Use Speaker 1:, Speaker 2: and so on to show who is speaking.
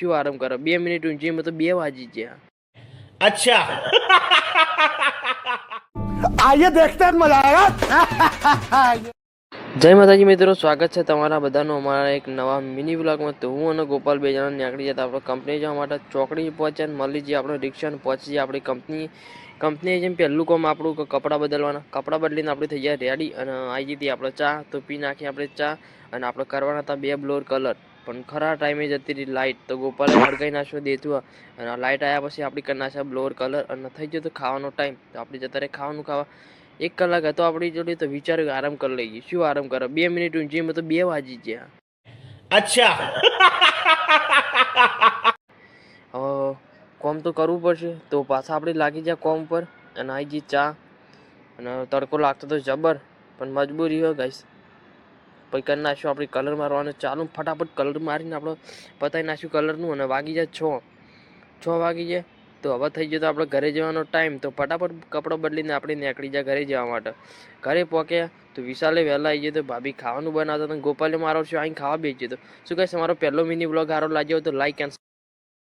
Speaker 1: શું આરામ કરો 2 મિનિટ ઊંઘી મેં તો 2 વાગી ગયા.
Speaker 2: अच्छा
Speaker 3: आइए देखते हैं मजा आएगा.
Speaker 1: જય માતાજી મિત્રો, સ્વાગત છે તમારા બધાનું અમારા એક નવા મિની વ્લોગમાં. તો હું અને ગોપાલ બે જણા નીકળી જતા આપણે કંપની જવા માટે. ચોકડી પહોંચ્યા મળી જઈએ આપણે રિક્ષાને પહોંચી જઈએ આપણી કંપની જેમ પહેલું કામ આપણું કપડાં બદલવાના. કપડાં બદલીને આપણે થઈ ગયા રેડી અને આવી જતી આપણે ચા તો પી નાખી આપણે ચા. અને આપણે કરવાના હતા 2 બ્લોર કલર, પણ ખરા ટાઈમે જતી રહી લાઇટ, તો ગોપાલે હળગાઈ નાખ્યો દેતું. અને લાઇટ આવ્યા પછી આપણે કરી નાખ્યા બ્લોર કલર અને થઈ ગયો તો ખાવાનો ટાઈમ. તો આપણે જતા રહે ખાવાનું ખાવા. 1 કલાક હતો આપણી જોડે, તો વિચાર્યું આરામ કરી લઈએ. શું આરામ કરો 2 મિનિટ ઊંઘી મેં તો 2 વાગી ગયા.
Speaker 2: अच्छा
Speaker 1: હવે કોમ તો કરવું પડશે, તો પાછા આપણે લાગી જાય કોમ પર. અને આવી જઈ ચા અને તડકો લાગતો તો જબર, પણ મજબૂરી હોય ગાઈસ. પછી કરી નાખ્યું આપણે કલર મારવાનું ચાલુ. ફટાફટ કલર મારીને આપણે પતાવી નાખ્યું કલરનું. અને વાગી જાય 6 વાગી જાય. તો હવે થઈ ગયો તો આપણે ઘરે જવાનો ટાઈમ. તો ફટાફટ કપડાં બદલીને આપણે નીકળી જાય ઘરે જવા માટે. ઘરે પહોંચ્યા તો વિશાલે વહેલા આવી ગયો. તો ભાભી ખાવાનું બનાવતા હતા. ગોપાલે મારો શું આવીને ખાવા બેસી ગયો. શું કહેશે? મારો પહેલો મિની બ્લોગ સારો લાગ્યો તો લાઈક એન્ડ